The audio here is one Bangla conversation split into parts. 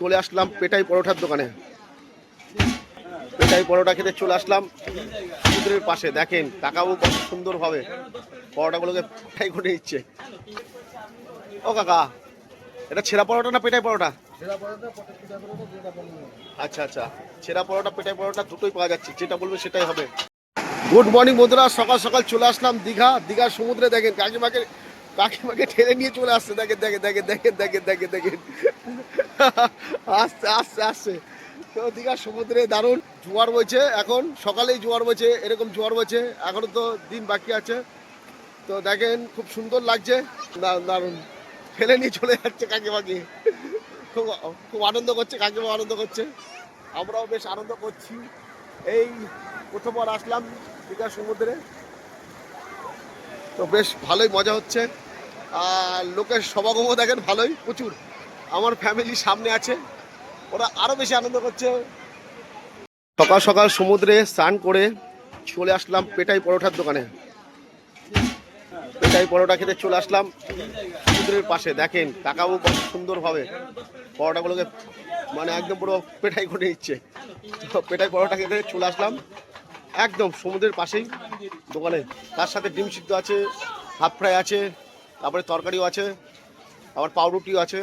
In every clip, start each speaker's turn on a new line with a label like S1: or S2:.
S1: চলে আসলাম পেটাই পরোটার দোকানে। পেটাই পরোটা খেতে চলে আসলাম সমুদ্রের পাশে। দেখেন কাকাবু কত সুন্দরভাবে পরোটাগুলোকে পেটাই করে দিচ্ছে। ও কাকা, এটা ছেঁড়া পরোটা না পেটাই পরোটা? আচ্ছা আচ্ছা, ছেঁড়া পরোটা পেটাই পরোটা দুটোই পাওয়া যাচ্ছে, যেটা বলবে সেটাই হবে। গুড মর্নিং বন্ধুরা, সকাল সকাল চলে আসলাম দীঘার সমুদ্রে। দেখেন কাকিমাকে ঠেলে নিয়ে চলে আসছে। দেখেন দেখেন দেখেন দেখেন দেখেন দেখেন দেখেন আসছে আসছে আসছে। তো দীঘার সমুদ্রে দারুণ জোয়ার বইছে, এখন সকালেই জোয়ার বইছে, এরকম জোয়ার বইছে, এখনো তো দিন বাকি আছে। তো দেখেন খুব সুন্দর লাগছে, দারুণ দারুণ ঠেলে নিয়ে চলে যাচ্ছে কাকিমাকে। খুব খুব আনন্দ করছে, কাকিমা আনন্দ করছে, আমরাও বেশ আনন্দ করছি। এই প্রথমবার আসলাম দীঘার সমুদ্রে, তো বেশ ভালোই মজা হচ্ছে। আর লোকের সমাগমও দেখেন ভালোই, প্রচুর। আমার ফ্যামিলি সামনে আছে, ওরা আরও বেশি আনন্দ করছে। সকাল সকাল সমুদ্রে স্নান করে চলে আসলাম পেটাই পরোটার দোকানে। পেটাই পরোটা খেতে চলে আসলাম সমুদ্রের পাশে। দেখেন কাকাবু কত সুন্দরভাবে পরোটাগুলোকে মানে একদম পুরো পেটাই করে দিচ্ছে। তো পেটাই পরোটা খেতে চলে আসলাম একদম সমুদ্রের পাশেই দোকানে। তার সাথে ডিম সিদ্ধ আছে, হাফ ফ্রাই আছে, তারপরে তরকারিও আছে, আবার পাউরুটিও আছে।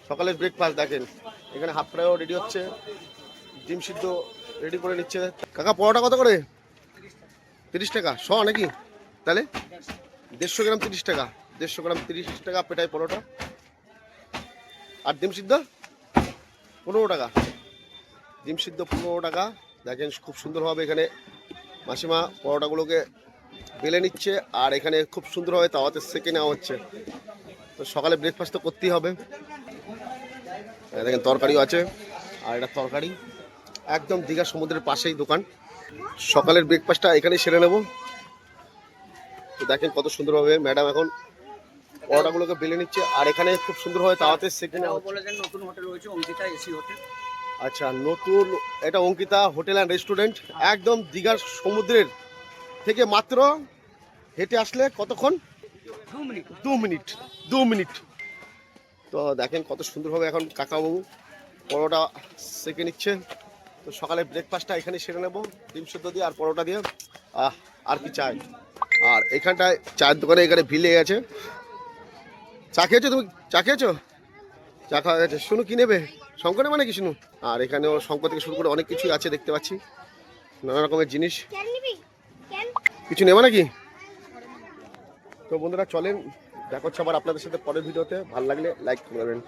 S1: সকালের ব্রেকফাস্ট দেখেন, এখানে হাফ ফ্রাইও রেডি হচ্ছে, ডিম সিদ্ধ রেডি করে নিচ্ছে। কাকা পরোটা কত করে? 30 টাকা শ নাকি? তাহলে 150 গ্রাম 30 টাকা, 150 গ্রাম 30 টাকা পেটাই পরোটা। আর ডিম সিদ্ধ 15 টাকা, ডিম সিদ্ধ 15 টাকা। দেখেন খুব সুন্দরভাবে এখানে মাসিমা পরোটাগুলোকে বেলে নিচ্ছে, আর এখানে খুব সুন্দরভাবে তাওয়াতে সেঁকে নেওয়া হচ্ছে। তো সকালে ব্রেকফাস্ট তো করতেই হবে। দেখেন তরকারিও আছে, আর এটা তরকারি। একদম দীঘা সমুদ্রের পাশেই দোকান। সকালের ব্রেকফাস্টটা এখানেই সেরে নেব। তো দেখেন কত সুন্দরভাবে ম্যাডাম এখন পরোটাগুলোকে বেলে নিচ্ছে, আর এখানে খুব সুন্দরভাবে তাওয়াতে সেঁকে নেওয়া হচ্ছে।
S2: নতুন হোটেল রয়েছে অঙ্কিতা এসি হোটেল।
S1: আচ্ছা, নতুন এটা অঙ্কিতা হোটেল অ্যান্ড রেস্টুরেন্ট, একদম দীঘার সমুদ্রের থেকে মাত্র হেঁটে আসলে কতক্ষণ? 2 মিনিট। তো দেখেন কত সুন্দরভাবে এখন কাকাবাবু পরোটা সেঁকে নিচ্ছে। তো সকালে ব্রেকফাস্টটা এখানে সেরে নেব ডিম সেদ্ধ দিয়ে আর পরোটা দিয়ে। আর কি চাই। আর এখানটায় চায়ের দোকানে এখানে ভিড় লেগে গেছে। চা খেয়েছো তুমি? চা খেয়েছো? চা খাওয়া গেছে। শুনু কি নেবে? শঙ্কর মানে কি শুনু? আর এখানেও শঙ্কর থেকে শুরু করে অনেক কিছুই আছে দেখতে পাচ্ছি, নানা রকমের জিনিস। কিছু নেবে নাকি? তো বন্ধুরা চলেন, দেখা হচ্ছে আবার আপনাদের সাথে পরের ভিডিওতে। ভালো লাগলে লাইক করবেন।